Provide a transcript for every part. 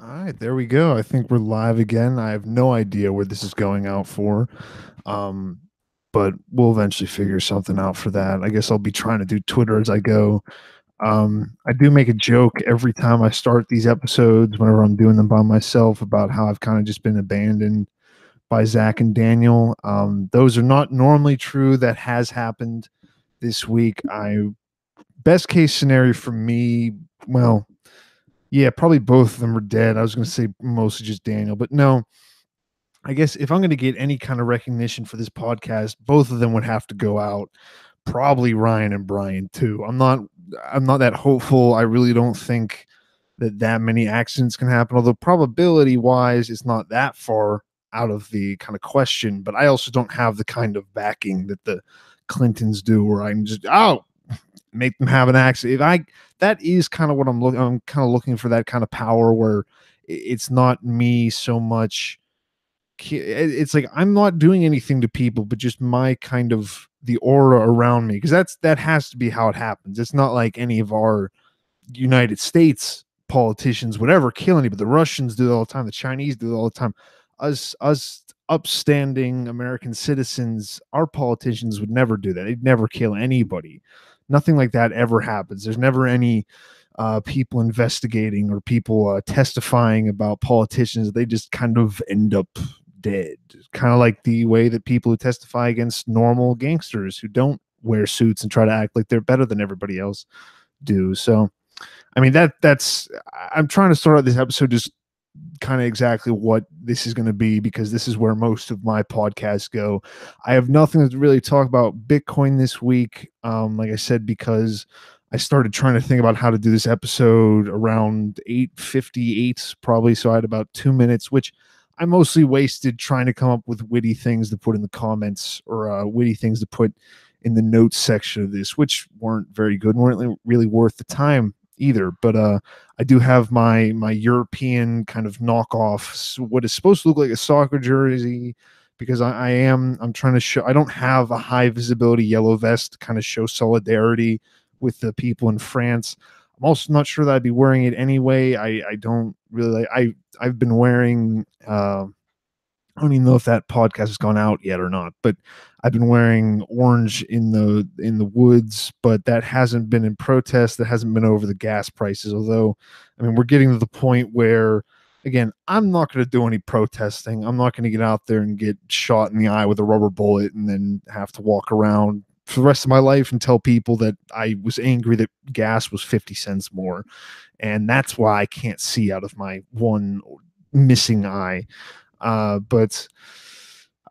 All right, there we go. I think we're live again. I have no idea where this is going out for. Um, but we'll eventually figure something out for that. I guess I'll be trying to do Twitter as I go. I do make a joke every time I start these episodes whenever I'm doing them by myself about how I've kind of just been abandoned by Zach and Daniel. Those are not normally true. That has happened this week. Best case scenario for me, well, yeah, probably both of them are dead. I was going to say mostly just Daniel, but no. I guess if I'm going to get any kind of recognition for this podcast, both of them would have to go out. Probably Ryan and Brian too. I'm not that hopeful. I really don't think that many accidents can happen. Although probability wise, it's not that far out of the kind of question. But I also don't have the kind of backing that the Clintons do, where I can just make them have an accident. If I that is kind of what I'm looking. I'm kind of looking for that kind of power where it's not me so much. It's like I'm not doing anything to people, but just my kind of the aura around me, because that has to be how it happens. It's not like any of our United States politicians would ever kill anybody. The Russians do it all the time. The Chinese do it all the time. Us upstanding American citizens, our politicians would never do that. They'd never kill anybody. Nothing like that ever happens. There's never any people investigating or people testifying about politicians. They just kind of end up dead. Kind of like the way that people who testify against normal gangsters who don't wear suits and try to act like they're better than everybody else do. So I mean that's I'm trying to start out this episode just kind of exactly what this is going to be, because this is where most of my podcasts go. I have nothing to really talk about Bitcoin this week. Like I said, because I started trying to think about how to do this episode around 8:58 probably. So I had about 2 minutes, which I mostly wasted trying to come up with witty things to put in the comments, or witty things to put in the notes section of this, which weren't very good, weren't really worth the time either. But I do have my European kind of knockoff, what is supposed to look like a soccer jersey, because I'm trying to show I don't have a high visibility yellow vest to kind of show solidarity with the people in France. I'm also not sure that I'd be wearing it anyway. I don't really I've been wearing I don't even know if that podcast has gone out yet or not, but I've been wearing orange in the woods, but that hasn't been in protest. That hasn't been over the gas prices. Although, I mean, we're getting to the point where, again, I'm not going to do any protesting. I'm not going to get out there and get shot in the eye with a rubber bullet and then have to walk around for the rest of my life and tell people that I was angry that gas was 50 cents more. And that's why I can't see out of my one missing eye. But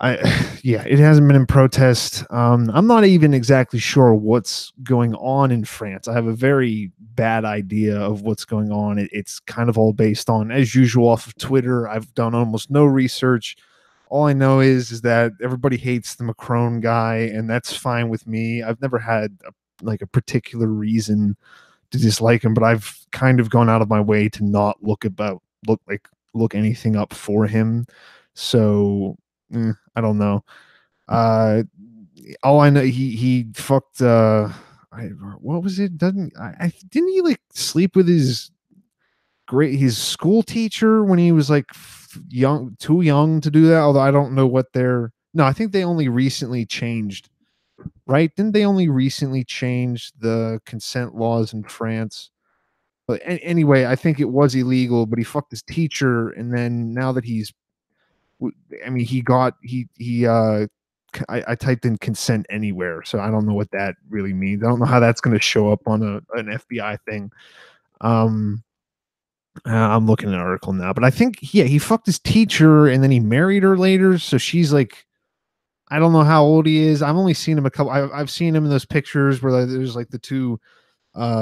I, yeah, it hasn't been in protest. I'm not even exactly sure what's going on in France. I have a very bad idea of what's going on. It's kind of all based on, as usual, off of Twitter. I've done almost no research. All I know is that everybody hates the Macron guy, and that's fine with me. I've never had like a particular reason to dislike him, but I've kind of gone out of my way to not look anything up for him. So I don't know. Uh, all I know, he fucked. What was it? Doesn't I didn't he like sleep with his school teacher when he was like young, too young to do that? Although I don't know what they're. No, I think they only recently changed. Right? Didn't they only recently change the consent laws in France? But anyway, I think it was illegal, but he fucked his teacher, and then now that I mean, I typed in consent anywhere, so I don't know what that really means. I don't know how that's going to show up on an FBI thing. Um, I'm looking at an article now, but I think yeah, he fucked his teacher, and then he married her later, so she's like, I don't know how old he is. I've only seen him a couple. I've seen him in those pictures where there's like the two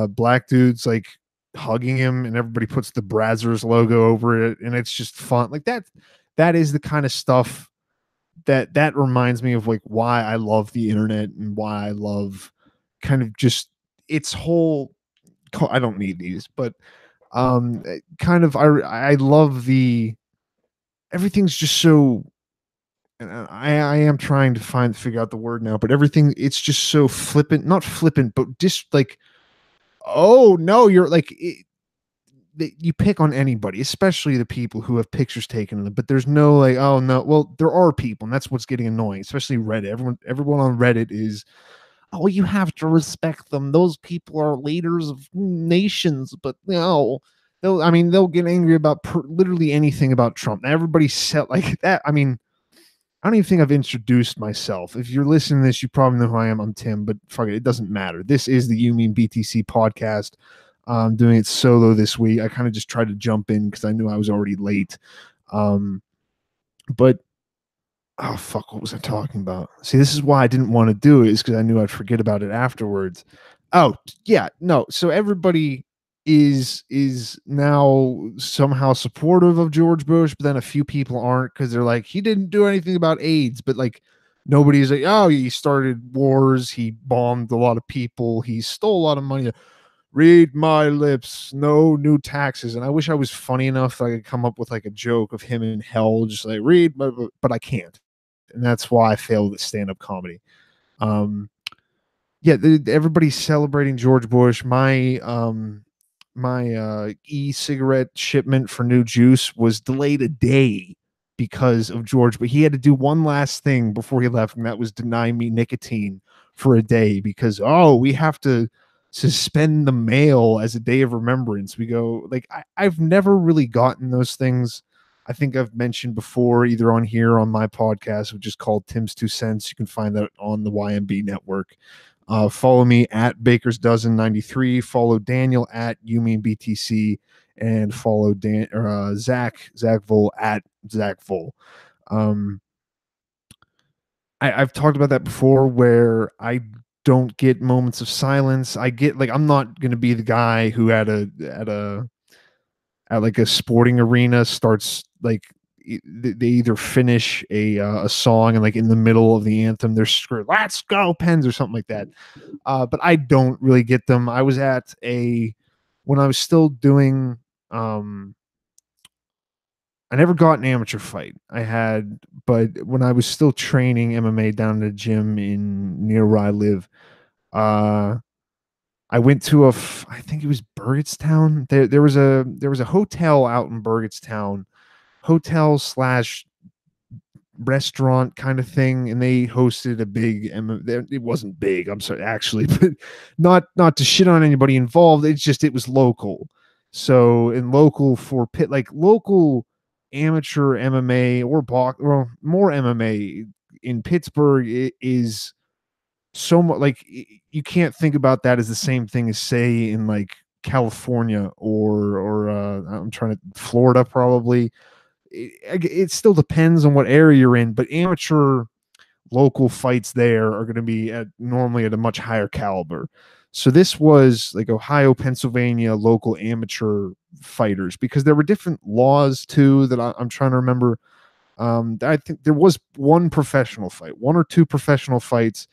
black dudes like hugging him, and everybody puts the Brazzers logo over it, and it's just fun. Like that is the kind of stuff that reminds me of like why I love the internet and why I love kind of just its whole. I don't need these, but kind of I love the everything's just so. And I am trying to figure out the word now, but everything it's just so flippant, not flippant, but just like, oh no, you're like you pick on anybody, especially the people who have pictures taken of them, but there's no like, oh no, well, there are people, and that's what's getting annoying, especially Reddit. Everyone on Reddit is, oh, you have to respect them. Those people are leaders of nations, but no, they'll get angry about literally anything about Trump. Everybody said like that. I mean, I don't even think I've introduced myself. If you're listening to this, you probably know who I am. I'm Tim, but fuck it, it doesn't matter. This is the You Mean BTC podcast. I'm doing it solo this week. I kind of just tried to jump in because I knew I was already late. But oh fuck, what was I talking about? See, this is why I didn't want to do it, is because I knew I'd forget about it afterwards. Oh yeah, no. So everybody is now somehow supportive of George Bush, but then a few people aren't, because they're like, he didn't do anything about AIDS, but like nobody's like, oh, he started wars, he bombed a lot of people, he stole a lot of money. Read my lips, no new taxes. And I wish I was funny enough that I could come up with like a joke of him in hell, just like but I can't, and that's why I failed at stand-up comedy. Yeah, everybody's celebrating George Bush. My e-cigarette shipment for new juice was delayed a day because of George, but he had to do one last thing before he left, and that was deny me nicotine for a day, because we have to suspend the mail as a day of remembrance. We go like, I've never really gotten those things. I think I've mentioned before, either on here or on my podcast, which is called Tim's 2 Cents. You can find that on the YMB network. Follow me at Baker's Dozen 93. Follow Daniel at You Mean BTC, and follow Zach Vol at Zach Vol. I've talked about that before, where I don't get moments of silence. I get like, I'm not gonna be the guy who at like a sporting arena starts like, they either finish a song and like in the middle of the anthem they're screwed, let's go Pens, or something like that. But I don't really get them. I was at when I was still doing, I never got an amateur fight. But when I was still training MMA down at a gym near where I live, uh, I went to I think it was Burgettstown. There was a hotel out in Burgettstown, hotel slash restaurant kind of thing, and they hosted a big it wasn't big, I'm sorry, actually, but not to shit on anybody involved, it was local. So in local for pit like local amateur MMA or box, well, more MMA in Pittsburgh is so much like, you can't think about that as the same thing as say in like California or I'm trying to Florida probably. It still depends on what area you're in, but amateur local fights there are going to be normally at a much higher caliber. So this was like Ohio, Pennsylvania local amateur fighters, because there were different laws too that I'm trying to remember. I think there was one or two professional fights,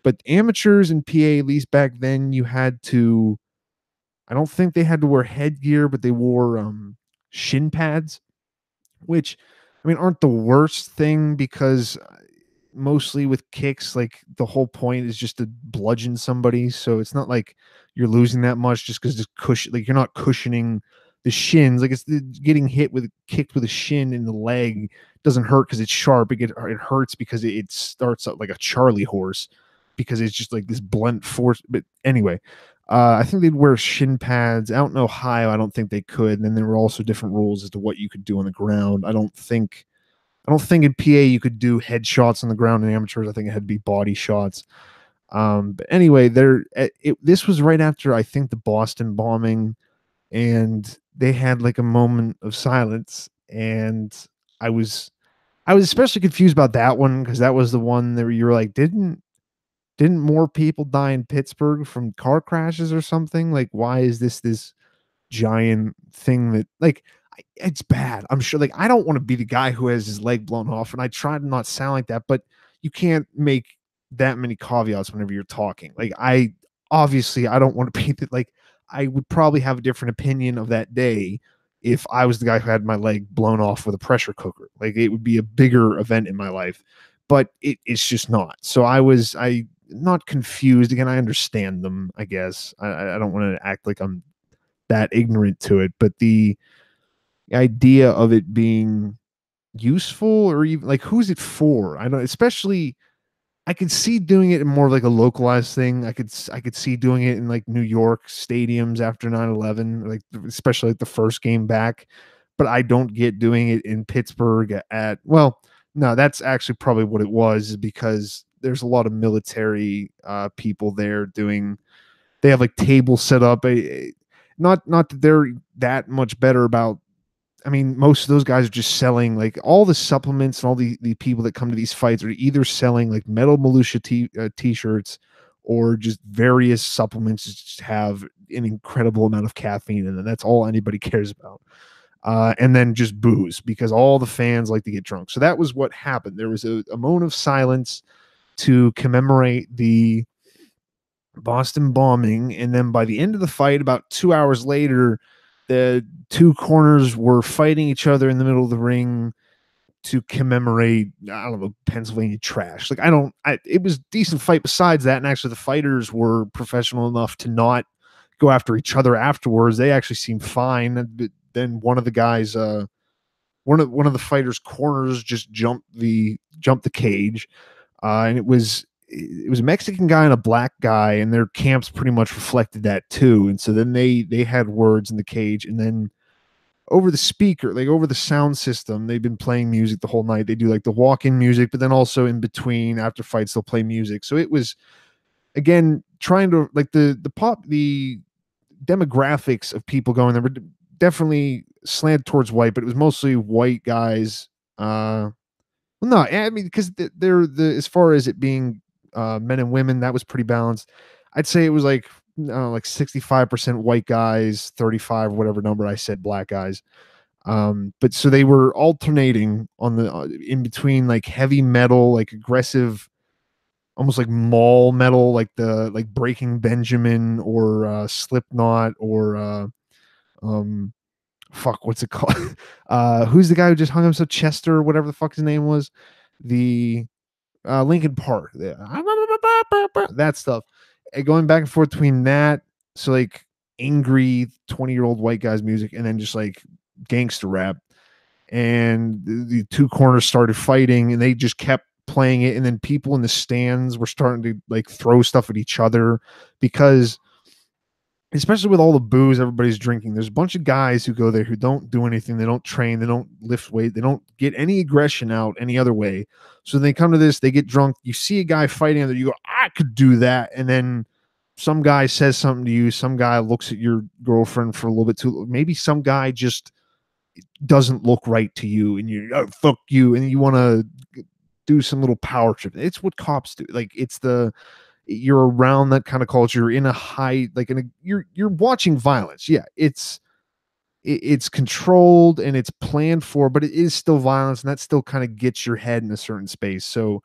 but amateurs in PA, at least back then, you had to. I don't think they had to wear headgear, but they wore shin pads, which, I mean, aren't the worst thing, because mostly with kicks, like the whole point is just to bludgeon somebody. So it's not like you're losing that much just because it's cushion, like you're not cushioning the shins. Like getting kicked with a shin in the leg doesn't hurt because it's sharp. It hurts because it starts up like a Charlie horse, because it's just like this blunt force. But anyway, I think they'd wear shin pads. Out in Ohio, I don't think they could. And then there were also different rules as to what you could do on the ground. I don't think in PA you could do headshots on the ground in amateurs. I think it had to be body shots. But anyway, this was right after, I think, the Boston bombing, and they had like a moment of silence, and I was especially confused about that one, because that was the one that you were like, didn't more people die in Pittsburgh from car crashes or something? Like, why is this giant thing that, like, it's bad. I'm sure, like, I don't want to be the guy who has his leg blown off, and I try to not sound like that, but you can't make that many caveats whenever you're talking. Like, I don't want to be that, like, I would probably have a different opinion of that day if I was the guy who had my leg blown off with a pressure cooker. Like, it would be a bigger event in my life, but it's just not. So I not confused. Again, I understand them, I guess. I don't want to act like I'm that ignorant to it, but the idea of it being useful, or even like, who's it for? I don't, especially I could see doing it in more of like a localized thing. I could see doing it in like New York stadiums after 9/11, like especially like the first game back. But I don't get doing it in Pittsburgh at, well, no, that's actually probably what it was, is because there's a lot of military people there doing, they have like tables set up. Not that they're that much better about, I mean, most of those guys are just selling like all the supplements, and all the people that come to these fights are either selling like Metal Militia t-shirts, or just various supplements that just have an incredible amount of caffeine in them. That's all anybody cares about. And then just booze, because all the fans like to get drunk. So that was what happened. There was a moment of silence to commemorate the Boston bombing, and then by the end of the fight, about 2 hours later, the two corners were fighting each other in the middle of the ring to commemorate, I don't know, Pennsylvania trash. Like, it was a decent fight besides that, and actually the fighters were professional enough to not go after each other afterwards. They actually seemed fine. But then one of the guys, one of the fighters' corners just jumped the cage, and it was a Mexican guy and a black guy, and their camps pretty much reflected that too. And so then they had words in the cage, and then over the speaker, like over the sound system, they've been playing music the whole night. They do like the walk-in music, but then also in between after fights they'll play music. So it was, again, trying to like the demographics of people going there were definitely slanted towards white, but it was mostly white guys. Well, no, I mean, because they're the as far as it being men and women, that was pretty balanced. I'd say it was like, I don't know, like 65% white guys, 35, whatever number I said, black guys. But so they were alternating on the in between like heavy metal, like aggressive, almost like mall metal, like the like Breaking Benjamin, or Slipknot, or um fuck, what's it called? Who's the guy who just hung himself, Chester, or whatever the fuck his name was? The Lincoln Park, that stuff. And going back and forth between that, so like angry 20-year-old white guys music, and then just like gangster rap. And the two corners started fighting, and they just kept playing it. And then people in the stands were starting to like throw stuff at each other, because especially with all the booze everybody's drinking, there's a bunch of guys who go there who don't do anything. They don't train, they don't lift weight, they don't get any aggression out any other way. So they come to this, they get drunk, you see a guy fighting there, you go, I could do that. And then some guy says something to you, some guy looks at your girlfriend for a little bit too, maybe some guy just doesn't look right to you, and you, oh, fuck you, and you want to do some little power trip. It's what cops do. Like, you're around that kind of culture. You're in a high, like, you're watching violence. Yeah, it's controlled and it's planned for, but it is still violence, and that still kind of gets your head in a certain space. So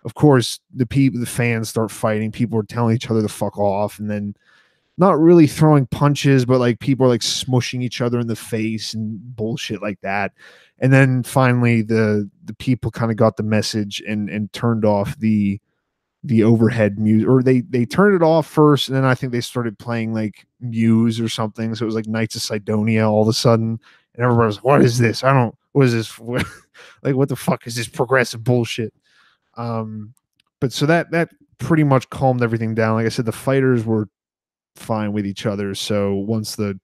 of course the fans start fighting, people are telling each other to fuck off, and then not really throwing punches, but like people are like smushing each other in the face and bullshit like that. And then finally the people kind of got the message, and turned off the overhead music, or they turned it off first, and then I think they started playing like Muse or something. So it was like Knights of Sidonia all of a sudden, and everybody was, what is this? What is this? Like, what the fuck is this progressive bullshit? But so that pretty much calmed everything down. Like I said, the fighters were fine with each other. So once the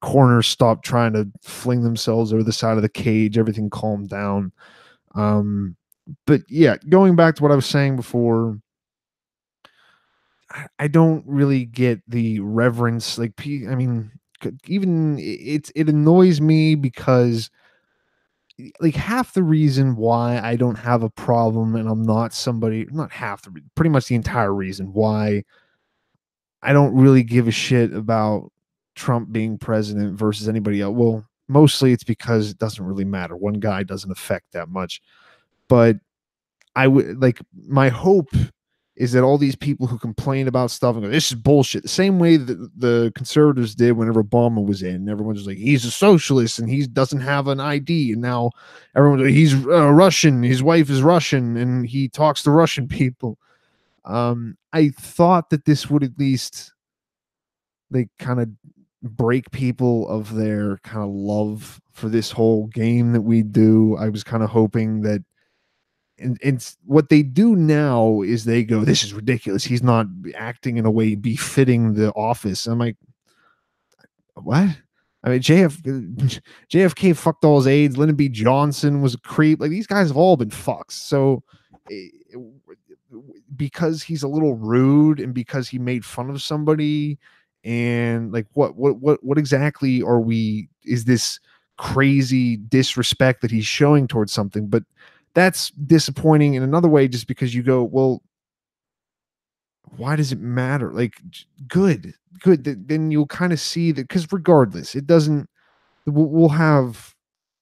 corners stopped trying to fling themselves over the side of the cage, everything calmed down. But yeah, going back to what I was saying before, I don't really get the reverence. Like, I mean, even it annoys me, because like half the reason why I don't have a problem, and I'm not somebody, not half pretty much the entire reason why I don't really give a shit about Trump being president versus anybody else. Well, mostly it's because it doesn't really matter. One guy doesn't affect that much. But I would like, my hope is that all these people who complain about stuff and go, this is bullshit, the same way that the conservatives did whenever Obama was in. Everyone's just like, he's a socialist and he doesn't have an ID. And now everyone's like, he's Russian. His wife is Russian and he talks to Russian people. I thought that this would at least like kind of break people of their kind of love for this whole game that we do. I was kind of hoping that, and what they do now is they go, this is ridiculous. He's not acting in a way befitting the office. I'm like, what? I mean, JFK fucked all his aides. Lyndon B. Johnson was a creep. Like, these guys have all been fucks. So, eh, because he's a little rude and because he made fun of somebody, and like, what exactly are we? Is this crazy disrespect that he's showing towards something? But that's disappointing in another way, just because you go, well, why does it matter? Like, good, good. Then you'll kind of see that, because regardless, it doesn't. We'll have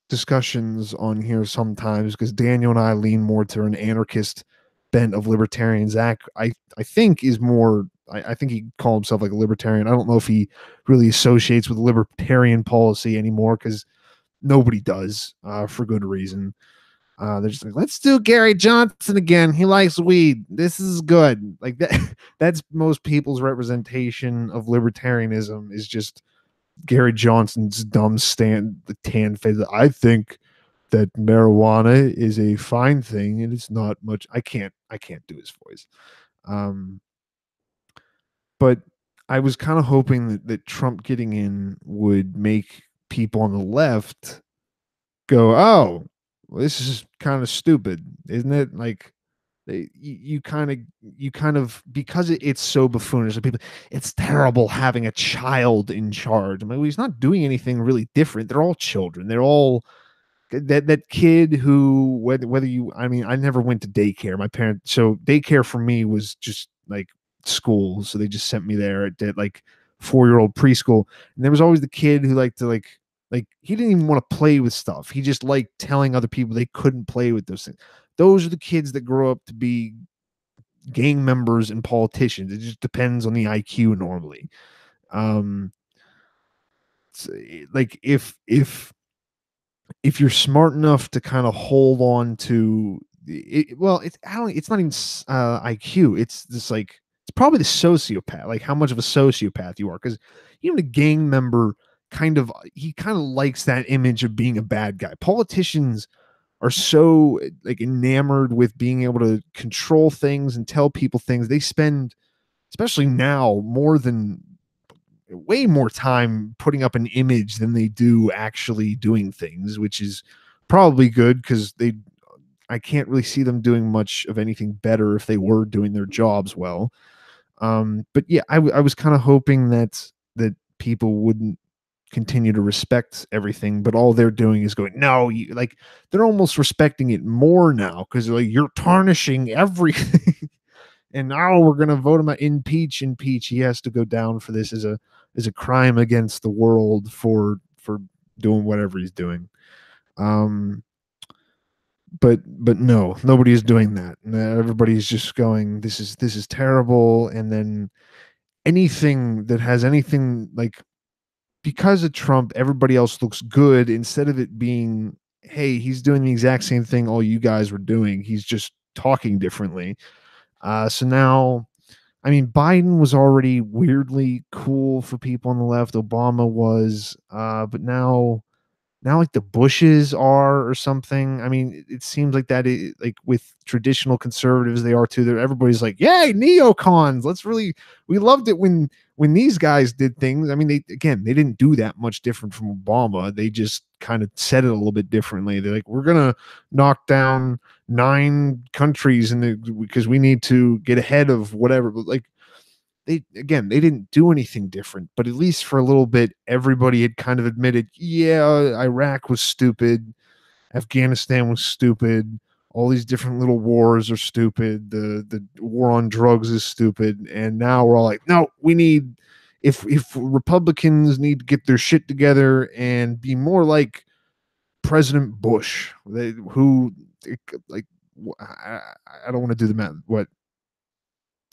discussions on here sometimes, because Daniel and I lean more to an anarchist bent of libertarian. Zach, I think, is more. I think he called himself like a libertarian. I don't know if he really associates with libertarian policy anymore, because nobody does, for good reason. They're just like, let's do Gary Johnson again. He likes weed. This is good. Like that. That's most people's representation of libertarianism, is just Gary Johnson's dumb the tan face. I think that marijuana is a fine thing and it's not much. I can't do his voice. Um, but I was kind of hoping that Trump getting in would make people on the left go, oh, well, this is kind of stupid, isn't it? Like, you kind of, because it's so buffoonish. People, it's terrible having a child in charge. I mean, well, he's not doing anything really different. They're all children. They're all that kid who, whether you, I mean, I never went to daycare. My parents, so daycare for me was just like school. So they just sent me there at like 4-year-old preschool. And there was always the kid who liked to like he didn't even want to play with stuff. He just liked telling other people they couldn't play with those things. Those are the kids that grow up to be gang members and politicians. It just depends on the IQ normally. Um, like if you're smart enough to kind of hold on to it, well, it's not even IQ. It's just like, it's probably the sociopath, like how much of a sociopath you are, because even a gang member he kind of likes that image of being a bad guy. Politicians are so like enamored with being able to control things and tell people things. They spend, especially now, way more time putting up an image than they do actually doing things, which is probably good, because I can't really see them doing much of anything better if they were doing their jobs well. But yeah, I was kind of hoping that people wouldn't continue to respect everything, but all they're doing is going, no, like, they're almost respecting it more now, because like, you're tarnishing everything. And now we're gonna vote him out. Impeach. He has to go down for this as a crime against the world for doing whatever he's doing. Um, but no, nobody is doing that. Everybody's just going, this is terrible. And then anything that has anything like, because of Trump, everybody else looks good, instead of it being, hey, he's doing the exact same thing all you guys were doing. He's just talking differently. So now, I mean, Biden was already weirdly cool for people on the left. Obama was, but now like the Bushes are, or something. I mean, it seems like that like with traditional conservatives, they are too. Everybody's like, yay, neocons. We loved it when these guys did things. I mean, they didn't do that much different from Obama. They just kind of said it a little bit differently. They're like, we're gonna knock down 9 countries because we need to get ahead of whatever. But like, they didn't do anything different, but at least for a little bit, everybody had kind of admitted, yeah, Iraq was stupid, Afghanistan was stupid, all these different little wars are stupid, the war on drugs is stupid. And now we're all like, no, we need, if Republicans need to get their shit together and be more like President Bush, who, like, I, I don't want to do the math, what,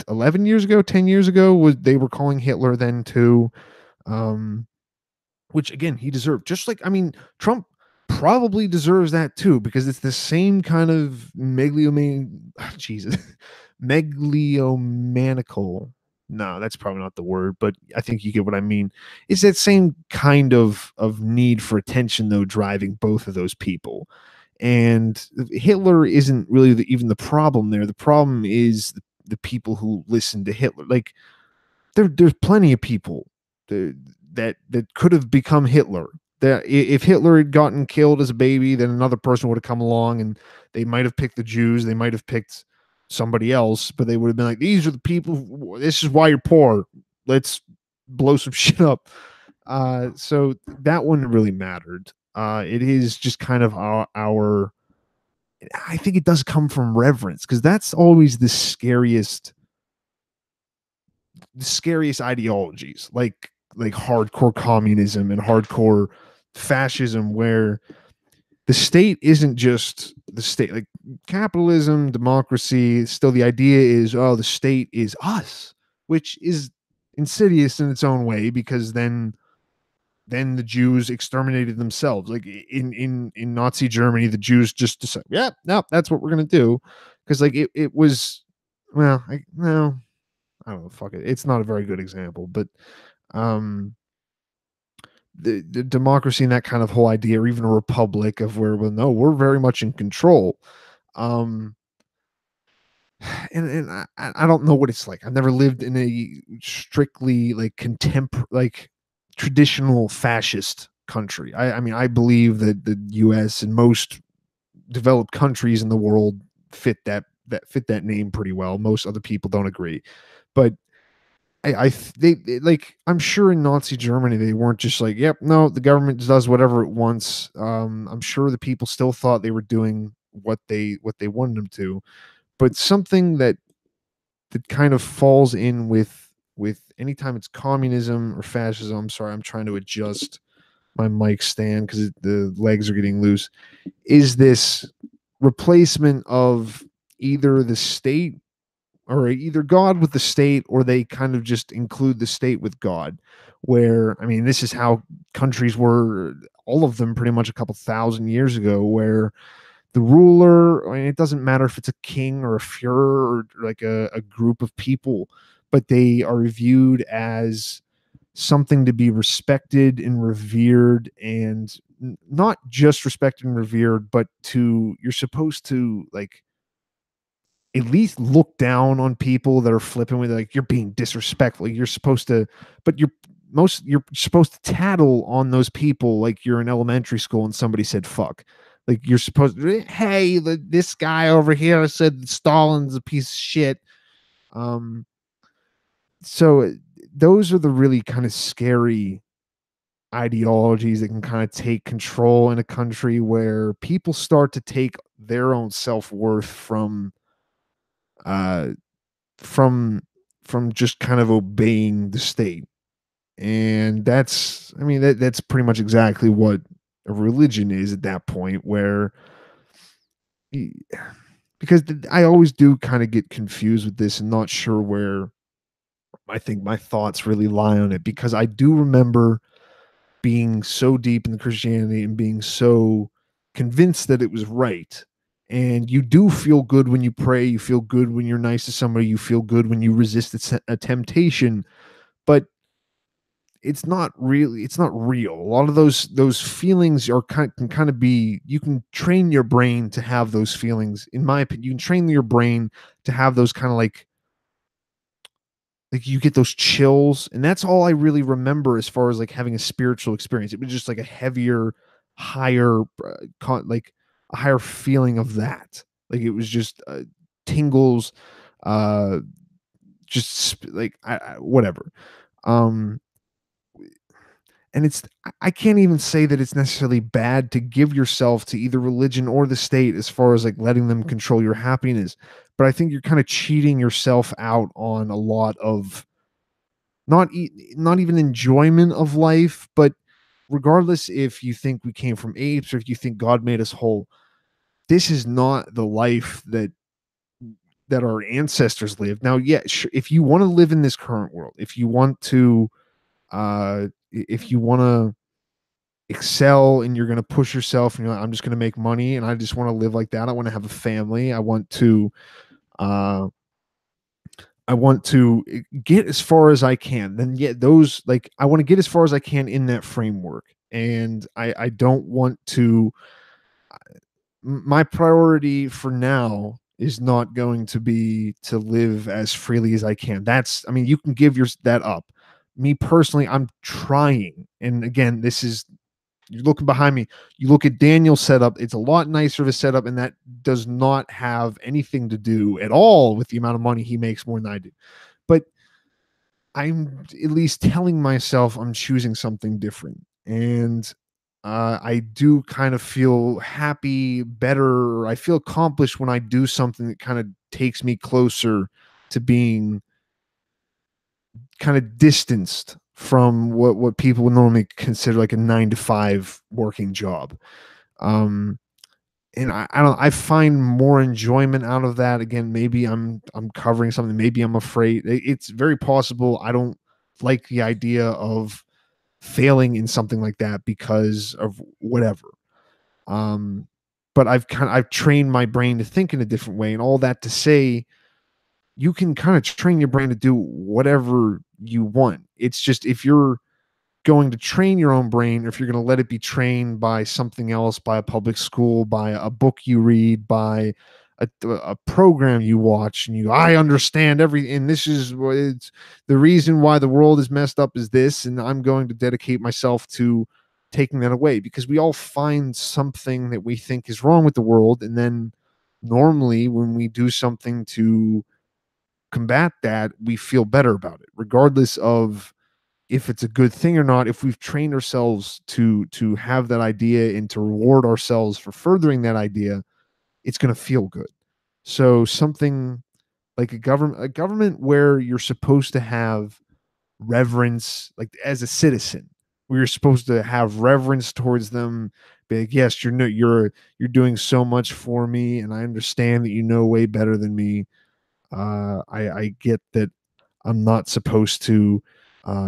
11 years ago, 10 years ago, was they were calling Hitler then too. um which again, he deserved, just like, I mean, Trump probably deserves that too, because it's the same kind of Jesus, megalomaniacal, no, that's probably not the word, but I think you get what I mean. Is that same kind of need for attention though driving both of those people? And Hitler isn't really even the problem there. The problem is the people who listen to Hitler. Like there's plenty of people that could have become Hitler. That if Hitler had gotten killed as a baby, then another person would have come along, and they might have picked the Jews. They might have picked somebody else, but they would have been like, "These are the people. This is why you're poor. Let's blow some shit up." So that wouldn't really mattered. It is just kind of our. I think it does come from reverence because that's always the scariest ideologies, like hardcore communism and hardcore fascism, where the state isn't just the state. Like capitalism, democracy, still the idea is, oh, the state is us, which is insidious in its own way, because then the Jews exterminated themselves. Like in Nazi Germany, the Jews just decided, yeah, no, that's what we're gonna do, because like it was, well, no, I don't know, fuck it. It's not a very good example, but um the democracy and that kind of whole idea, or even a republic of where, well, no, we're very much in control. Um and I don't know what it's like. I've never lived in a strictly like like traditional fascist country. I mean, I believe that the US and most developed countries in the world fit that name pretty well. Most other people don't agree. But like, I'm sure in Nazi Germany they weren't just like, yep, no, the government does whatever it wants. I'm sure the people still thought they were doing what they wanted them to. But something that kind of falls in with anytime it's communism or fascism. I'm sorry, I'm trying to adjust my mic stand because the legs are getting loose. Is this replacement of either the state, or either God with the state, or they kind of just include the state with God, where, I mean, this is how countries were, all of them pretty much a couple thousand years ago, where the ruler, I mean, it doesn't matter if it's a king or a Führer or like a group of people, but they are viewed as something to be respected and revered, and not just respected and revered, but you're supposed to like at least look down on people that are flipping with, like, you're being disrespectful. You're supposed to, but you're supposed to tattle on those people like you're in elementary school and somebody said fuck. Like you're supposed to, hey, this guy over here said Stalin's a piece of shit. Um, so those are the really kind of scary ideologies that can kind of take control in a country, where people start to take their own self-worth uh from from just kind of obeying the state. And that's, I mean, that's pretty much exactly what a religion is at that point, where y- because I always do kind of get confused with this and not sure where I think my thoughts really lie on it, because I do remember being so deep in the Christianity and being so convinced that it was right. And you do feel good when you pray, you feel good when you're nice to somebody, you feel good when you resist a temptation, but it's not real. A lot of those feelings can kind of be, you can train your brain to have those feelings. In my opinion, you can train your brain to have those kind of like you get those chills, and that's all I really remember as far as like having a spiritual experience. It was just like a heavier, higher like a higher feeling of that. Like it was just tingles, uh like whatever. um and I can't even say that it's necessarily bad to give yourself to either religion or the state as far as like letting them control your happiness, but I think you're kind of cheating yourself out on a lot of not even enjoyment of life. But regardless if you think we came from apes or if you think God made us whole, this is not the life that our ancestors lived. Now, yeah, sure, if you want to live in this current world, if you want to excel and you're going to push yourself and you're like, I'm just going to make money and I just want to live like that, I want to have a family, uh I want to get as far as I can. Then get those like I want to get as far as I can in that framework. And I don't want to my priority for now is not going to be to live as freely as I can. That's I mean, you can give your that up. Me personally, I'm trying. And again, this is you're looking behind me. You look at Daniel's setup, it's a lot nicer of a setup, and that does not have anything to do at all with the amount of money he makes more than I do. But I'm at least telling myself I'm choosing something different. And I do kind of feel happy, better. I feel accomplished when I do something that kind of takes me closer to being kind of distanced from what people would normally consider like a 9 to 5 working job. Um, and I don't I find more enjoyment out of that. Again, maybe I'm covering something, maybe I'm afraid. It's very possible I don't like the idea of failing in something like that because of whatever. Um, but I've trained my brain to think in a different way, and all that to say, you can kind of train your brain to do whatever you want. It's just if you're going to train your own brain, or if you're going to let it be trained by something else, by a public school, by a book you read, by a program you watch, and you, I understand everything. And this is what it's the reason why the world is messed up is this. And I'm going to dedicate myself to taking that away because we all find something that we think is wrong with the world. And then normally when we do something to combat that, we feel better about it, regardless of if it's a good thing or not. If we've trained ourselves to have that idea and to reward ourselves for furthering that idea, it's going to feel good. So something like a government where you're supposed to have reverence, like as a citizen, where you're supposed to have reverence towards them, be like, yes, you're no, you're doing so much for me, and I understand that you know way better than me. I get that I'm not supposed to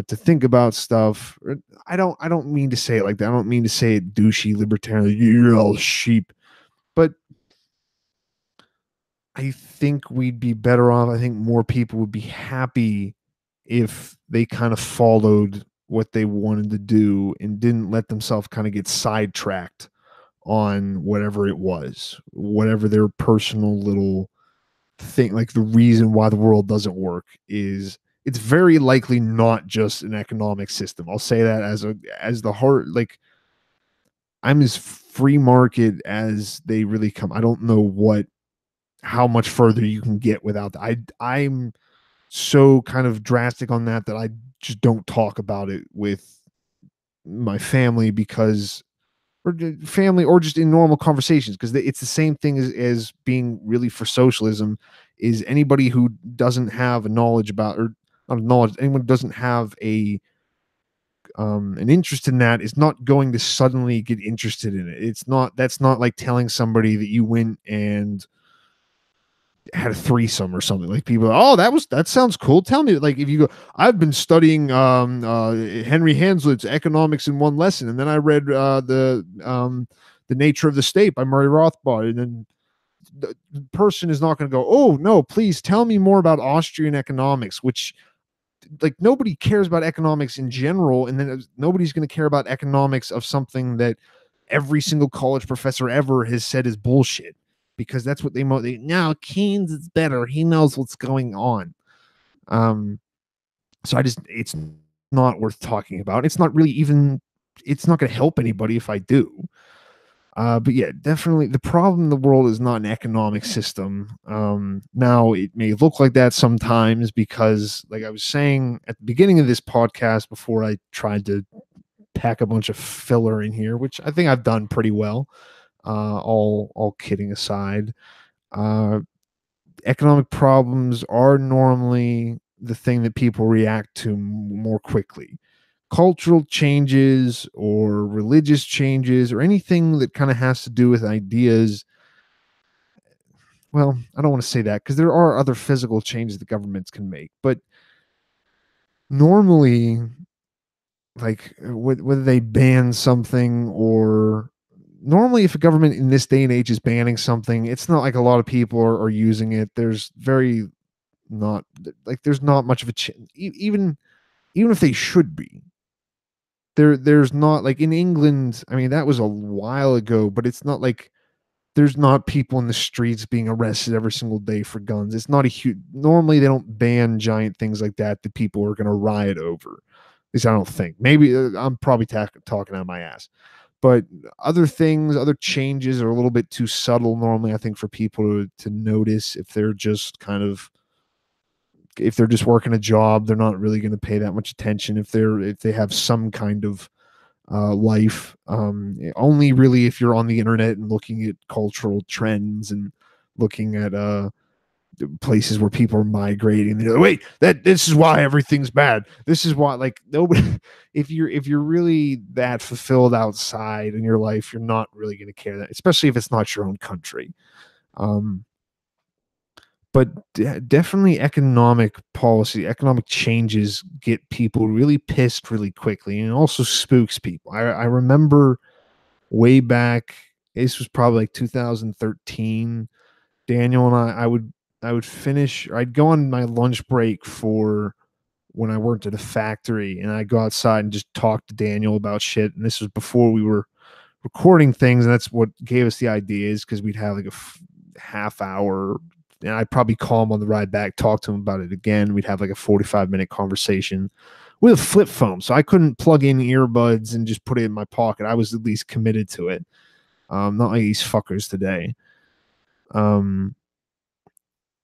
think about stuff. I don't mean to say it like that. I don't mean to say it douchey libertarian. You're all sheep, but I think we'd be better off. I think more people would be happy if they kind of followed what they wanted to do and didn't let themselves kind of get sidetracked on whatever it was, whatever their personal little thing. Like the reason why the world doesn't work is it's very likely not just an economic system. I'll say that as the heart. Like I'm as free market as they really come. I don't know what how much further you can get without that. I'm so kind of drastic on that that I just don't talk about it with my family because or family or just in normal conversations because it's the same thing as being really for socialism is anybody who doesn't have a knowledge about or not knowledge anyone who doesn't have a an interest in that is not going to suddenly get interested in it. It's not that's not like telling somebody that you went and had a threesome or something. Like people, oh, that sounds cool. Tell me, like if you go, I've been studying Henry Hazlitt's Economics in One Lesson, and then I read the Nature of the State by Murray Rothbard, and then the person is not going to go, oh no, please tell me more about Austrian economics, which like nobody cares about economics in general, and then nobody's going to care about economics of something that every single college professor ever has said is bullshit because that's what they now Keynes is better, he knows what's going on. So I just it's not worth talking about. It's not really even it's not going to help anybody if I do. But yeah, definitely the problem in the world is not an economic system. Now it may look like that sometimes because, like I was saying at the beginning of this podcast, before I tried to pack a bunch of filler in here, which I think I've done pretty well. All kidding aside, uh, economic problems are normally the thing that people react to more quickly. Cultural changes or religious changes or anything that kind of has to do with ideas. Well, I don't want to say that because there are other physical changes that governments can make, but normally, like whether they ban something or normally, if a government in this day and age is banning something, it's not like a lot of people are using it. There's very not like there's not much of a even if they should be. There's not like in England, I mean that was a while ago, but it's not like there's not people in the streets being arrested every single day for guns. It's not a huge normally they don't ban giant things like that people are going to riot over. At least I don't think. Maybe I'm probably talking out of my ass. But other things, other changes are a little bit too subtle normally, I think, for people to notice if they're just kind of if they're just working a job, they're not really going to pay that much attention if they have some kind of life. Only really if you're on the internet and looking at cultural trends and looking at places where people are migrating. They're like, wait, this is why everything's bad. This is why like nobody. If you're really that fulfilled outside in your life, you're not really going to care that, especially if it's not your own country. Um, but definitely economic policy, economic changes get people really pissed really quickly, and it also spooks people. I remember way back, this was probably like 2013. Daniel and I would finish, or I'd go on my lunch break for when I worked at a factory, and I'd go outside and just talk to Daniel about shit. And this was before we were recording things, and that's what gave us the ideas because we'd have like a half hour, and I'd probably call him on the ride back, talk to him about it again. We'd have like a 45-minute conversation with a flip phone, so I couldn't plug in earbuds and just put it in my pocket. I was at least committed to it. Not like these fuckers today.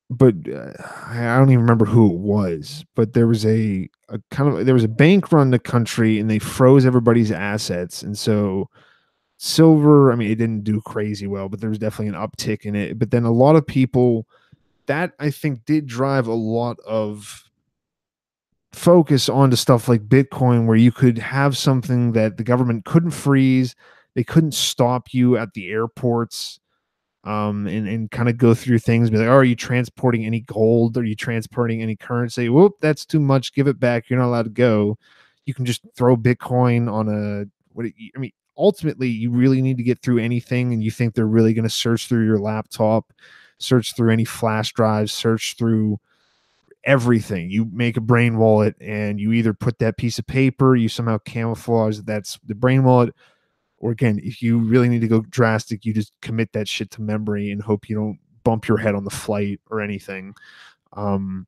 But I don't even remember who it was. But there was there was a bank run the country, and they froze everybody's assets, and so silver. I mean, it didn't do crazy well, but there was definitely an uptick in it. But then a lot of people that I think did drive a lot of focus onto stuff like Bitcoin, where you could have something that the government couldn't freeze, they couldn't stop you at the airports, and kind of go through things, be like, oh, are you transporting any gold? Are you transporting any currency? Whoop, that's too much. Give it back. You're not allowed to go. You can just throw Bitcoin on I mean, ultimately, you really need to get through anything, and you think they're really going to search through your laptop, search through any flash drives, search through everything. You make a brain wallet, and you either put that piece of paper, you somehow camouflage that's the brain wallet, or again, if you really need to go drastic, you just commit that shit to memory and hope you don't bump your head on the flight or anything. Um,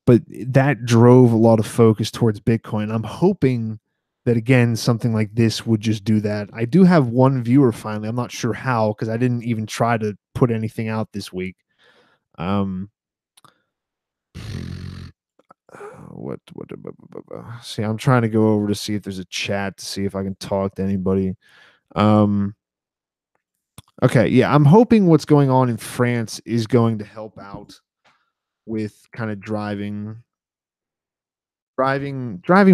but that drove a lot of focus towards Bitcoin. I'm hoping that again, something like this would just do that. I do have one viewer finally. I'm not sure how because I didn't even try to put anything out this week. Um, what see, I'm trying to go over to see if there's a chat to see if I can talk to anybody. Um, Okay, yeah, I'm hoping what's going on in France is going to help out with kind of driving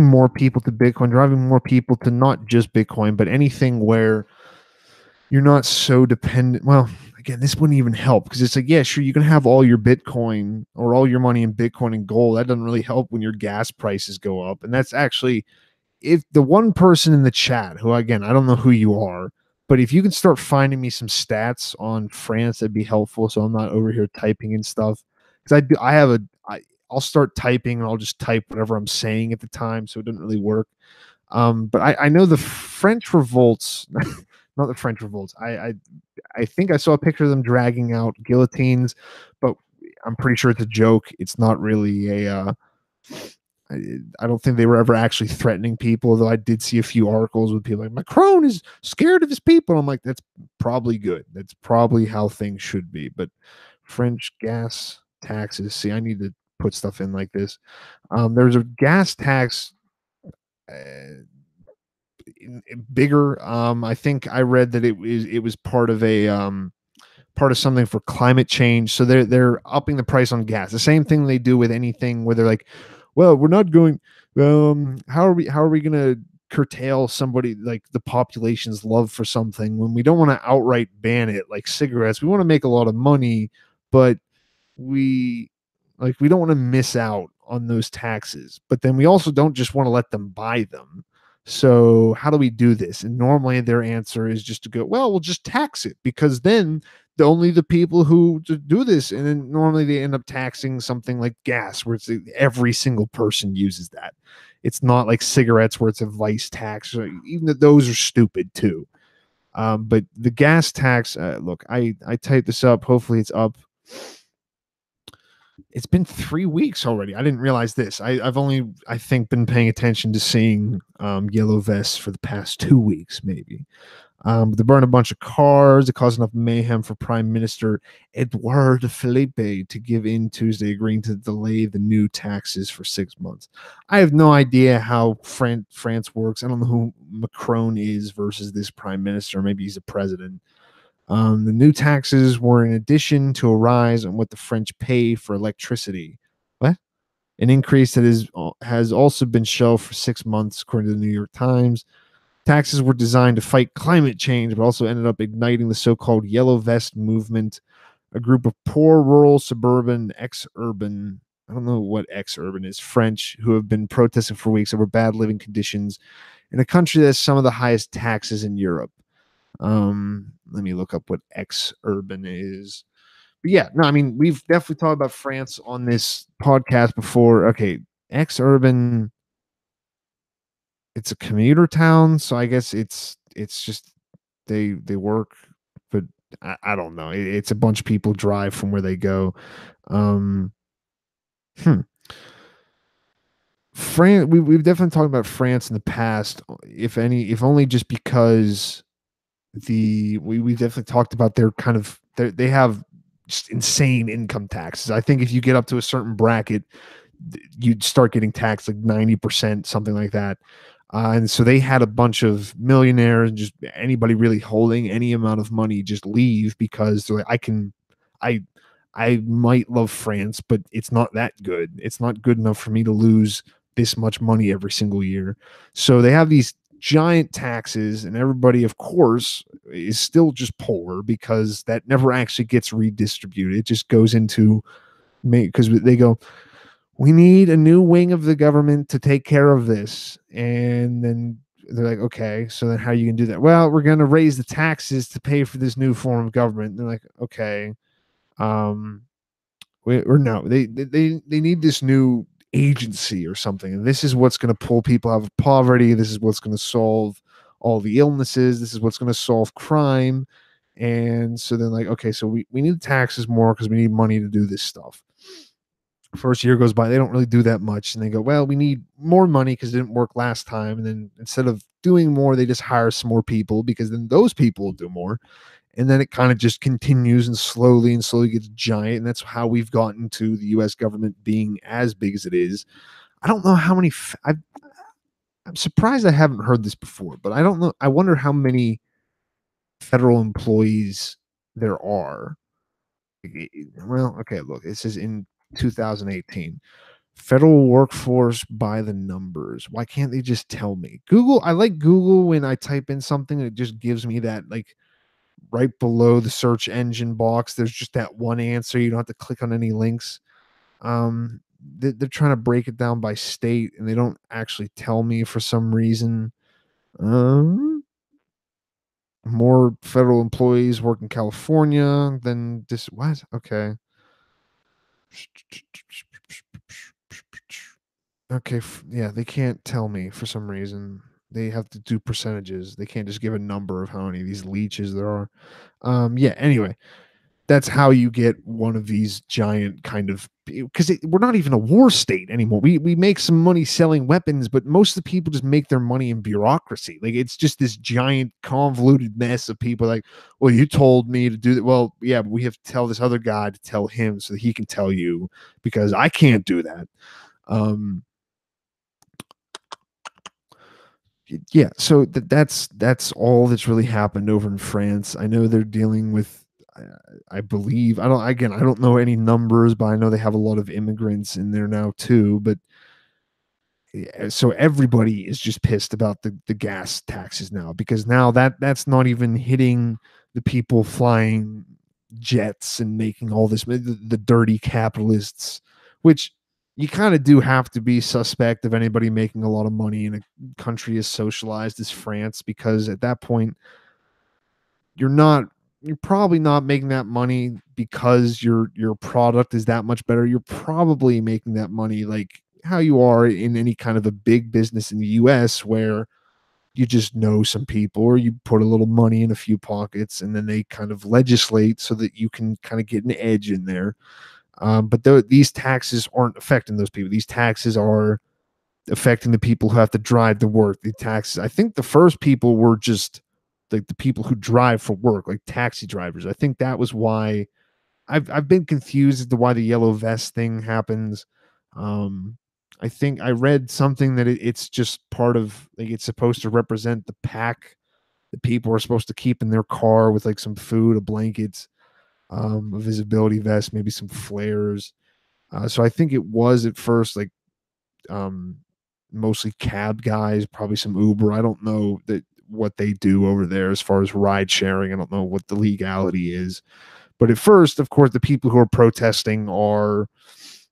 more people to Bitcoin, driving more people to not just Bitcoin, but anything where you're not so dependent. Well, again, this wouldn't even help because it's like, yeah, sure, you can have all your Bitcoin or all your money in Bitcoin and gold. That doesn't really help when your gas prices go up. And that's actually if the one person in the chat who again I don't know who you are, but if you can start finding me some stats on France, that'd be helpful. So I'm not over here typing and stuff because I'll start typing and I'll just type whatever I'm saying at the time, so it doesn't really work. But I know the French revolts, not the French revolts. I think I saw a picture of them dragging out guillotines, but I'm pretty sure it's a joke. It's not really a. I don't think they were ever actually threatening people, though I did see a few articles with people like Macron is scared of his people. I'm like, that's probably good. That's probably how things should be. But French gas taxes. See, I need to put stuff in like this. There's a gas tax uh, bigger. I think I read that it was part of something for climate change. So they're upping the price on gas. The same thing they do with anything where they're like, well, we're not going. How are we going to curtail somebody like the population's love for something when we don't want to outright ban it like cigarettes? We want to make a lot of money, but we we don't want to miss out on those taxes. But then we also don't just want to let them buy them. So how do we do this? And normally their answer is just to go, well, we'll just tax it, because then only the people who do this, and then normally they end up taxing something like gas, where it's every single person uses that. It's not like cigarettes where it's a vice tax. Even those are stupid too. But the gas tax, look, I typed this up. Hopefully it's up. It's been 3 weeks already. I didn't realize this. I've only, I think, been paying attention to seeing yellow vests for the past 2 weeks, maybe. They burned a bunch of cars. It caused enough mayhem for Prime Minister Edouard Philippe to give in Tuesday, agreeing to delay the new taxes for 6 months. I have no idea how France works. I don't know who Macron is versus this Prime Minister. Maybe he's a president. The new taxes were in addition to a rise on what the French pay for electricity. What? An increase that has also been shelved for 6 months, according to the New York Times. Taxes were designed to fight climate change, but also ended up igniting the so-called Yellow Vest movement, a group of poor, rural, suburban, ex-urban, I don't know what ex-urban is, French, who have been protesting for weeks over bad living conditions in a country that has some of the highest taxes in Europe. Let me look up what ex-urban is. But yeah, no, I mean, we've definitely talked about France on this podcast before. Okay, ex-urban, it's a commuter town, so I guess it's just they work, but I don't know. It's a bunch of people drive from where they go. Um, hmm. France, we've definitely talked about France in the past, if only just because we definitely talked about their kind of they have just insane income taxes. I think if you get up to a certain bracket, you'd start getting taxed like 90%, something like that. And so they had a bunch of millionaires and just anybody really holding any amount of money just leave, because they're like, I I might love France, but it's not that good. It's not good enough for me to lose this much money every single year. So they have these giant taxes, and everybody, of course, is still just poor because that never actually gets redistributed. It just goes into, because they go, we need a new wing of the government to take care of this. And then they're like, okay, so then how are you going to do that? Well, we're going to raise the taxes to pay for this new form of government. And they're like, okay. Um, or no, they need this new agency or something. And this is what's going to pull people out of poverty. This is what's going to solve all the illnesses. This is what's going to solve crime. And so then, like, okay, so we need taxes more because we need money to do this stuff. First year goes by, they don't really do that much, and they go, well, we need more money because it didn't work last time. And then instead of doing more, they just hire some more people, because then those people will do more. And then it kind of just continues and slowly gets giant. And that's how we've gotten to the US government being as big as it is. I don't know how many I'm surprised I haven't heard this before, but I don't know. I wonder how many federal employees there are. Well, okay, look, it says in 2018, federal workforce by the numbers. Why can't they just tell me? Google, I like Google when I type in something, it just gives me that, like, right below the search engine box. There's just that one answer. You don't have to click on any links. They're trying to break it down by state, and they don't actually tell me for some reason. More federal employees work in California than this. What? Okay. Okay. Yeah, they can't tell me for some reason. They have to do percentages. They can't just give a number of how many of these leeches there are. Yeah. Anyway, that's how you get one of these giant kind of, because we're not even a war state anymore. We make some money selling weapons, but most of the people just make their money in bureaucracy. Like, it's just this giant convoluted mess of people like, well, you told me to do that. Well, yeah, but we have to tell this other guy to tell him so that he can tell you, because I can't do that. Yeah, so that's all that's really happened over in France. I know they're dealing with, I believe, I don't know any numbers, but I know they have a lot of immigrants in there now too. But yeah, so everybody is just pissed about the gas taxes now, because now that's not even hitting the people flying jets and making all this, the dirty capitalists, which you kind of do have to be suspect of anybody making a lot of money in a country as socialized as France, because at that point you're not you're probably not making that money because your product is that much better. You're probably making that money like how you are in any kind of a big business in the US, where you just know some people, or you put a little money in a few pockets and then they kind of legislate so that you can kind of get an edge in there. But these taxes aren't affecting those people. These taxes are affecting the people who have to drive to work. The taxes, I think the first people were just like the people who drive for work, like taxi drivers. I think that was why I've been confused as to why the yellow vest thing happens. Um, I think I read something that it's just part of, like, it's supposed to represent the pack that people are supposed to keep in their car with like some food, a blanket, a visibility vest, maybe some flares. So I think it was at first like um, mostly cab guys, probably some Uber. I don't know that what they do over there as far as ride sharing. I don't know what the legality is. But at first, of course, the people who are protesting are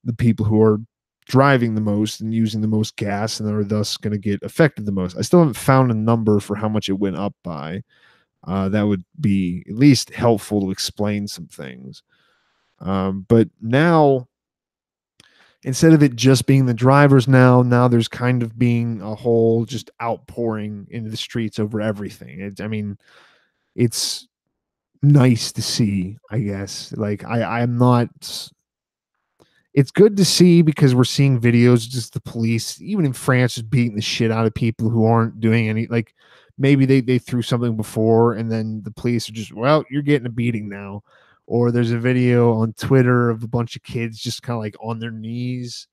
the people who are driving the most and using the most gas and are thus going to get affected the most. I still haven't found a number for how much it went up by. That would be at least helpful to explain some things. But now, instead of it just being the drivers, now there's kind of being a whole just outpouring into the streets over everything. I mean, it's nice to see, I guess. Like I'm not, it's good to see because we're seeing videos just the police, even in France, just beating the shit out of people who aren't doing any, like, maybe they threw something before and then the police are just, well, you're getting a beating now. Or there's a video on Twitter of a bunch of kids just kind of like on their knees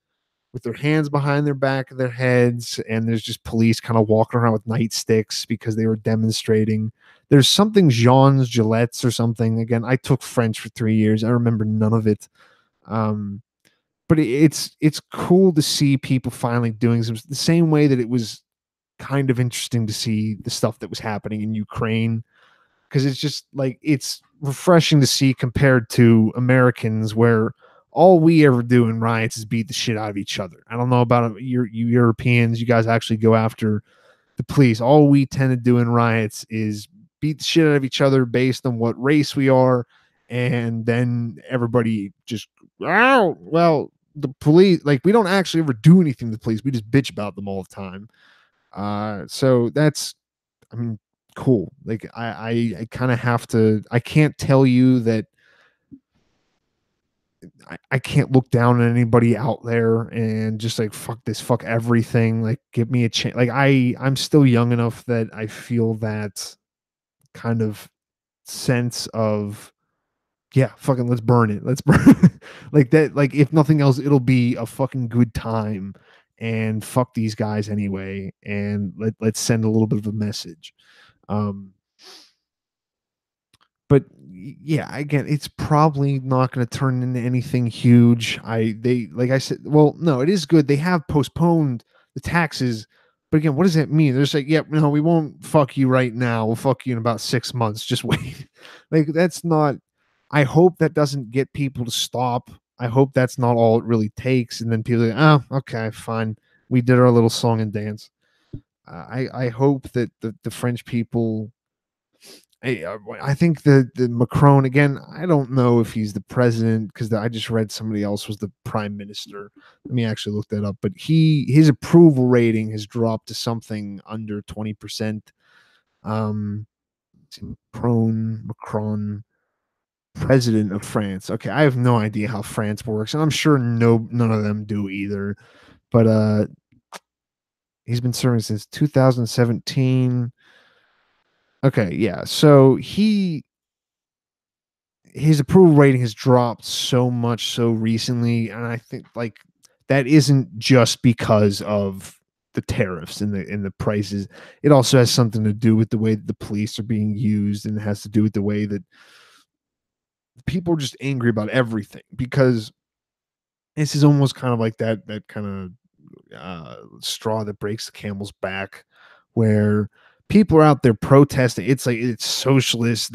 with their hands behind their back of their heads, and there's just police kind of walking around with nightsticks because they were demonstrating. There's something Jean's Gillettes or something. Again, I took French for 3 years. I remember none of it. Um, but it's cool to see people finally doing some, the same way that it was kind of interesting to see the stuff that was happening in Ukraine, because it's just like it's refreshing to see compared to Americans, where all we ever do in riots is beat the shit out of each other. I don't know about you Europeans. You guys actually go after the police. All we tend to do in riots is beat the shit out of each other based on what race we are, and then everybody just, oh well, the police, like, we don't actually ever do anything to the police. We just bitch about them all the time. So that's, I mean, cool. Like I kind of have to. I can't tell you that I can't look down on anybody out there and just like fuck this, fuck everything. Like give me a chance. Like I'm still young enough that I feel that kind of sense of, yeah, fucking let's burn it. Let's burn like that. Like if nothing else, it'll be a fucking good time, and fuck these guys anyway. And let's send a little bit of a message. Um, but yeah, again, it's probably not going to turn into anything huge. They, like I said, well, no, it is good. They have postponed the taxes, but again, what does that mean? They're just like, yeah, no, we won't fuck you right now. We'll fuck you in about 6 months. Just wait. Like that's not. I hope that doesn't get people to stop. I hope that's not all it really takes, and then people are like, oh, okay, fine, we did our little song and dance. I hope that the French people, I think the Macron, again. I don't know if he's the president, because I just read somebody else was the prime minister. Let me actually look that up. But his approval rating has dropped to something under 20%. Um, Macron, president of France. Okay, I have no idea how France works, and I'm sure none of them do either. But he's been serving since 2017. Okay, yeah. So his approval rating has dropped so much so recently, and I think like that isn't just because of the tariffs and the prices. It also has something to do with the way that the police are being used, and it has to do with the way that people are just angry about everything, because this is almost kind of like that kind of straw that breaks the camel's back, where people are out there protesting. It's like it's socialist.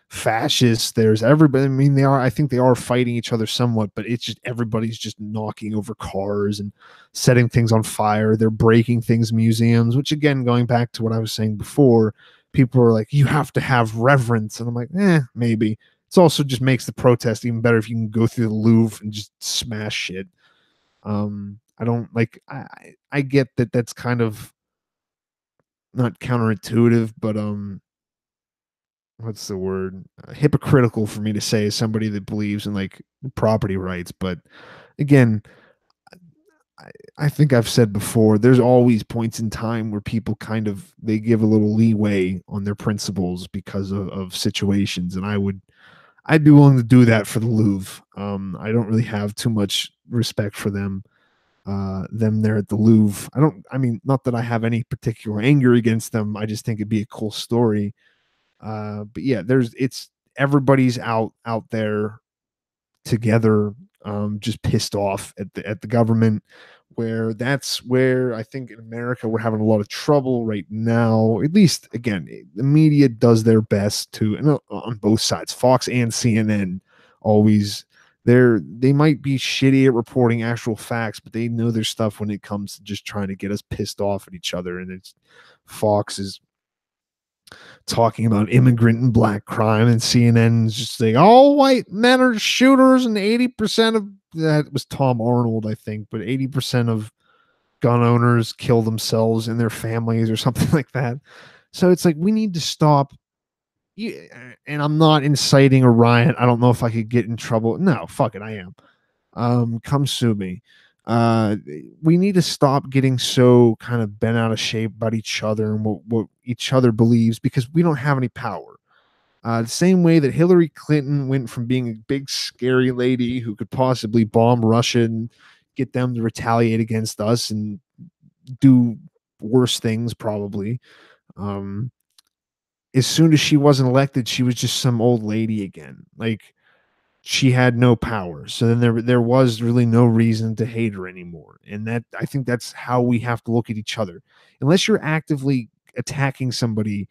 fascists, there's everybody. I mean, I think they are fighting each other somewhat, but it's just everybody's just knocking over cars and setting things on fire. They're breaking things, museums, which again, going back to what I was saying before, people are like, you have to have reverence. And I'm like, maybe. It's also just makes the protest even better if you can go through the Louvre and just smash shit. I don't like, I get that that's kind of not counterintuitive, but what's the word? Hypocritical for me to say as somebody that believes in like property rights. But again, I, I think I've said before, there's always points in time where people kind of they give a little leeway on their principles because of situations, and I'd be willing to do that for the Louvre. I don't really have too much respect for them there at the Louvre. I mean, not that I have any particular anger against them. I just think it'd be a cool story. But yeah, it's everybody's out there together, just pissed off at the government. Where that's where I think in America we're having a lot of trouble right now. At least again, the media does their best to, and on both sides, Fox and CNN, always they might be shitty at reporting actual facts, but they know their stuff when it comes to just trying to get us pissed off at each other. And it's Fox is talking about immigrant and black crime, and CNN's just saying all white men are shooters, and 80% of that was Tom Arnold, I think, but 80% of gun owners kill themselves and their families or something like that. So it's like we need to stop. And I'm not inciting a riot. I don't know if I could get in trouble. No, fuck it, I am. Come sue me. We need to stop getting so kind of bent out of shape about each other and what each other believes, because we don't have any power. The same way that Hillary Clinton went from being a big scary lady who could possibly bomb Russia and get them to retaliate against us and do worse things probably. Um, as soon as she wasn't elected, she was just some old lady again. Like she had no power. So then there was really no reason to hate her anymore. And that I think that's how we have to look at each other. Unless you're actively attacking somebody,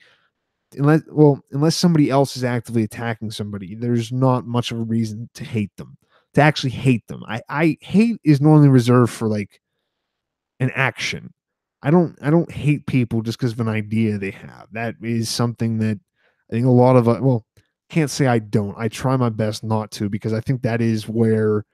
unless somebody else is actively attacking somebody, there's not much of a reason to hate them. To actually hate them. I hate is normally reserved for like an action. I don't hate people just because of an idea they have. That is something that I think a lot of can't say I don't. I try my best not to, because I think that is where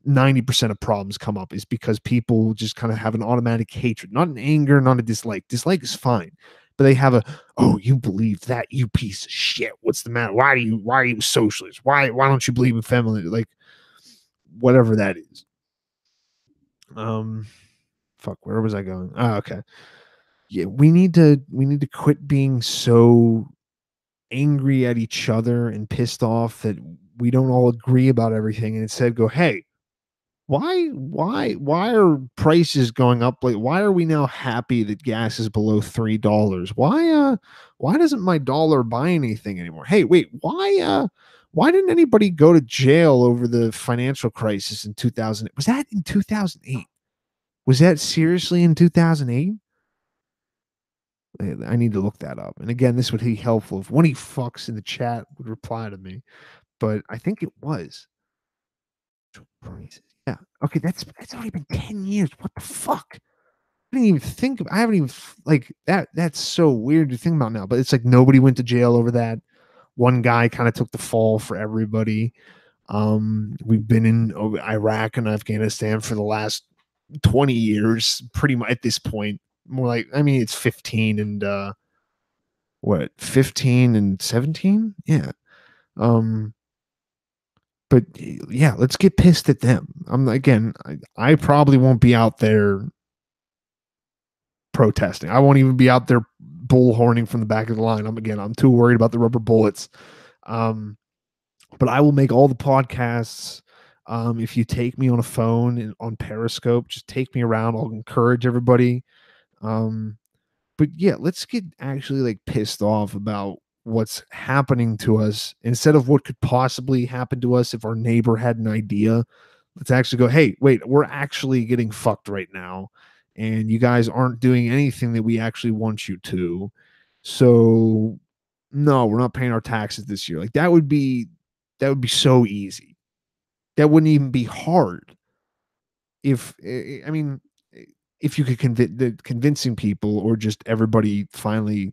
90% of problems come up, is because people just kind of have an automatic hatred, not an anger, not a dislike. Dislike is fine, but they have oh, you believe that, you piece of shit. What's the matter? Why are you socialist? Why don't you believe in feminism? Like whatever that is. Fuck, where was I going? Oh, okay. Yeah, we need to quit being so angry at each other and pissed off that we don't all agree about everything, and instead go, hey, why are prices going up? Like, why are we now happy that gas is below $3? Why doesn't my dollar buy anything anymore? Hey, wait, why didn't anybody go to jail over the financial crisis in 2000? Was that in 2008? Was that seriously in 2008? I need to look that up. And again, this would be helpful if one of you fucks in the chat would reply to me. But I think it was. Yeah. Okay, that's already been 10 years. What the fuck? I didn't even think of I haven't even like that's so weird to think about now. But it's like nobody went to jail over that. One guy kind of took the fall for everybody. We've been in Iraq and Afghanistan for the last 20 years, pretty much at this point. More like, I mean, it's 15 and 15 and 17? Yeah. Um, but yeah, let's get pissed at them. I probably won't be out there protesting. I won't even be out there bullhorning from the back of the line. I'm too worried about the rubber bullets. But I will make all the podcasts. If you take me on a phone and on Periscope, just take me around. I'll encourage everybody. But yeah, let's get actually like pissed off about what's happening to us instead of what could possibly happen to us if our neighbor had an idea. Let's actually go, hey, wait, we're actually getting fucked right now, and you guys aren't doing anything that we actually want you to. So no, we're not paying our taxes this year. Like that would be so easy. That wouldn't even be hard if I mean if you could convincing people or just everybody finally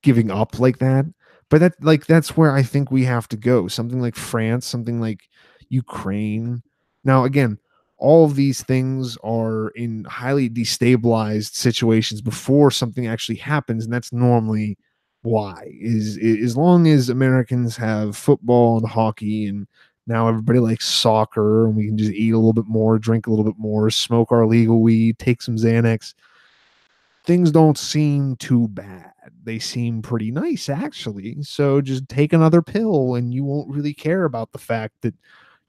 giving up like that. But that's where I think we have to go. Something like France, something like Ukraine. Now, again, all of these things are in highly destabilized situations before something actually happens, and that's normally why. As long as Americans have football and hockey, and now everybody likes soccer, and we can just eat a little bit more, drink a little bit more, smoke our legal weed, take some Xanax, things don't seem too bad. They seem pretty nice, actually. So just take another pill and you won't really care about the fact that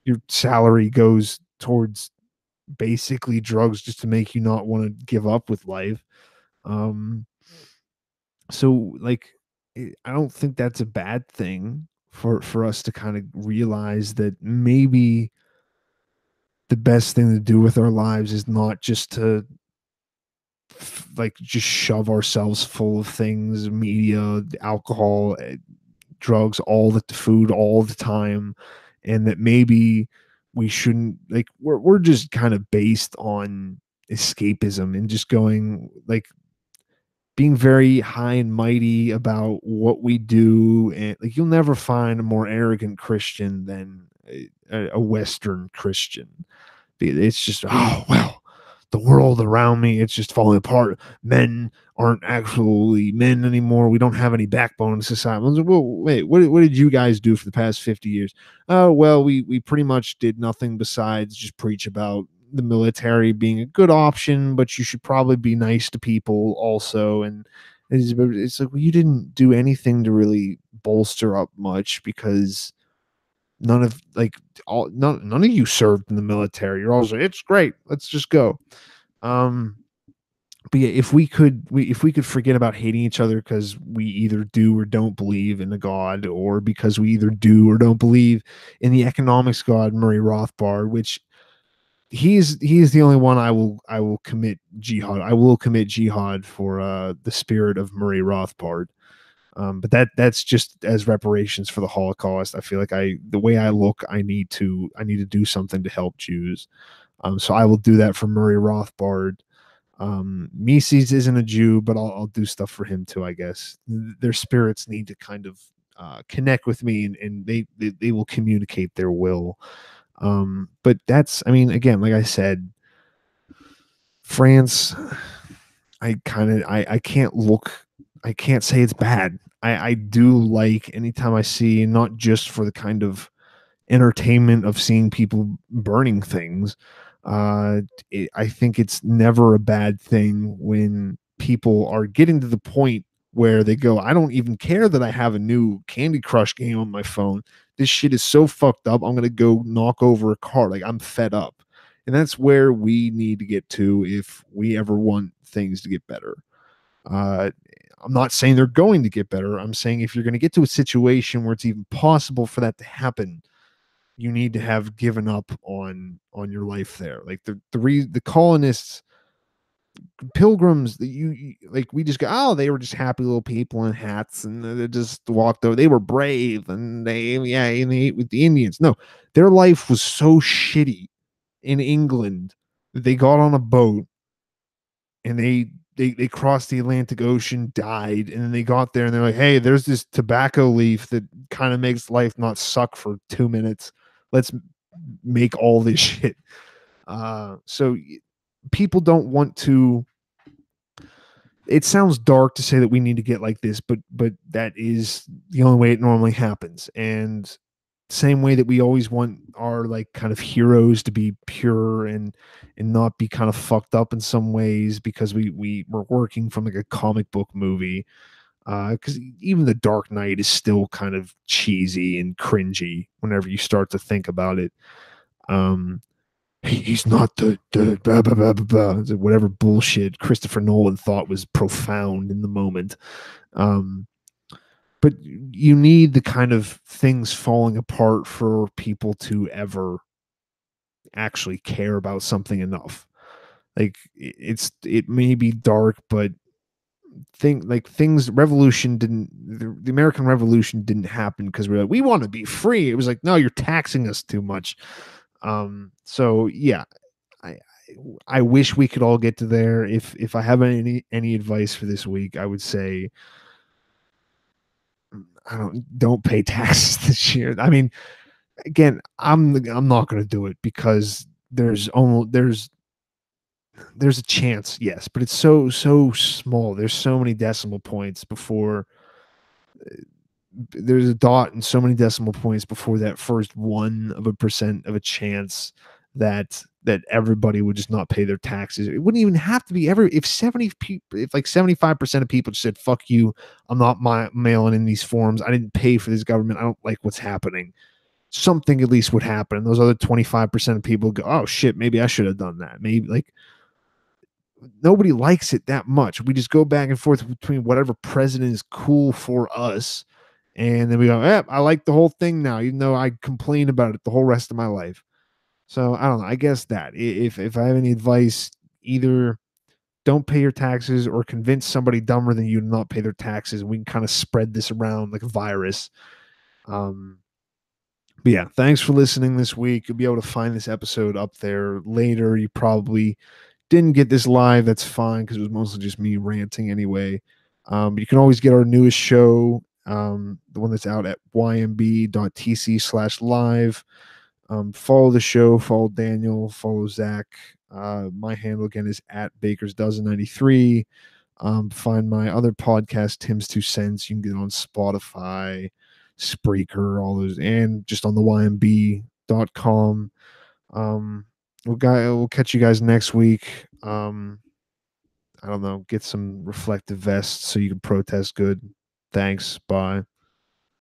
your salary goes towards basically drugs just to make you not want to give up with life. Um, so like I don't think that's a bad thing for us to kind of realize that maybe the best thing to do with our lives is not just to like just shove ourselves full of things, media, alcohol, drugs, all the food all the time, and that maybe we shouldn't like we're just kind of based on escapism and just going like being very high and mighty about what we do, and like you'll never find a more arrogant Christian than a Western Christian. It's just, oh, well, the world around me, it's just falling apart. Men aren't actually men anymore. We don't have any backbone in society. I was like, well, wait, what did you guys do for the past 50 years? Oh, well, we pretty much did nothing besides just preach about the military being a good option, but you should probably be nice to people also. And it's like, well, you didn't do anything to really bolster up much because none of like none of you served in the military. You're all like, it's great, let's just go. um but yeah, if we could forget about hating each other because we either do or don't believe in a god, or because we either do or don't believe in the economics god Murray Rothbard, which he is the only one I will commit jihad. I will commit jihad for the spirit of Murray Rothbard. But that's just as reparations for the Holocaust. I feel like the way I look, I need to do something to help Jews. So I will do that for Murray Rothbard. Mises isn't a Jew, but I'll do stuff for him too. I guess their spirits need to kind of connect with me, and they will communicate their will. But that's, I mean, again, like I said, France. I can't look, I can't say it's bad. I do like anytime I see, not just for the kind of entertainment of seeing people burning things. I think it's never a bad thing when people are getting to the point where they go, I don't even care that I have a new Candy Crush game on my phone. This shit is so fucked up. I'm gonna go knock over a car. Like I'm fed up. And that's where we need to get to if we ever want things to get better. Uh, I'm not saying they're going to get better. I'm saying if you're going to get to a situation where it's even possible for that to happen, you need to have given up on your life there. Like the colonists, pilgrims that like we just go, oh, they were just happy little people in hats and they just walked over. They were brave and and they ate with the Indians. No, their life was so shitty in England that they got on a boat and they crossed the Atlantic Ocean, died, and then they got there and they're like, hey, there's this tobacco leaf that kind of makes life not suck for 2 minutes. Let's make all this shit. So people don't want to. It sounds dark to say that we need to get like this, but that is the only way it normally happens. And same way that we always want our like kind of heroes to be pure and not be kind of fucked up in some ways because we're working from like a comic book movie, because even the Dark Knight is still kind of cheesy and cringy whenever you start to think about it. He's not the blah, blah, blah, blah, blah, whatever bullshit Christopher Nolan thought was profound in the moment. um but you need the kind of things falling apart for people to ever actually care about something enough. Like it may be dark, but things revolution didn't the American Revolution didn't happen because we're like, we want to be free. It was like, no, you're taxing us too much. So yeah, I I wish we could all get to there. If I have any advice for this week, I would say I don't pay taxes this year. I mean, again, I'm not going to do it because there's a chance, yes, but it's so small. There's so many decimal points before there's a dot and so many decimal points before that first 1% of a chance that everybody would just not pay their taxes. It wouldn't even have to be every if 70 people if like 75% of people just said fuck you, I'm not mailing in these forms. I didn't pay for this government. I don't like what's happening. Something at least would happen. And those other 25% of people go, "Oh shit, maybe I should have done that." Maybe like nobody likes it that much. We just go back and forth between whatever president is cool for us. And then we go, I like the whole thing now, even though I complain about it the whole rest of my life. So I don't know. I guess that if I have any advice, either don't pay your taxes or convince somebody dumber than you to not pay their taxes. We can kind of spread this around like a virus. Um, but yeah, thanks for listening this week. You'll be able to find this episode up there later. You probably didn't get this live. That's fine because it was mostly just me ranting anyway. But you can always get our newest show, the one that's out at ymb.tc/live. Follow the show, follow Daniel, follow Zach. My handle again is at Baker's Dozen 93. Find my other podcast, Tim's Two Cents. You can get it on Spotify, Spreaker, all those, and just on the YMB.com. We'll catch you guys next week. I don't know, get some reflective vests so you can protest good. Thanks. Bye.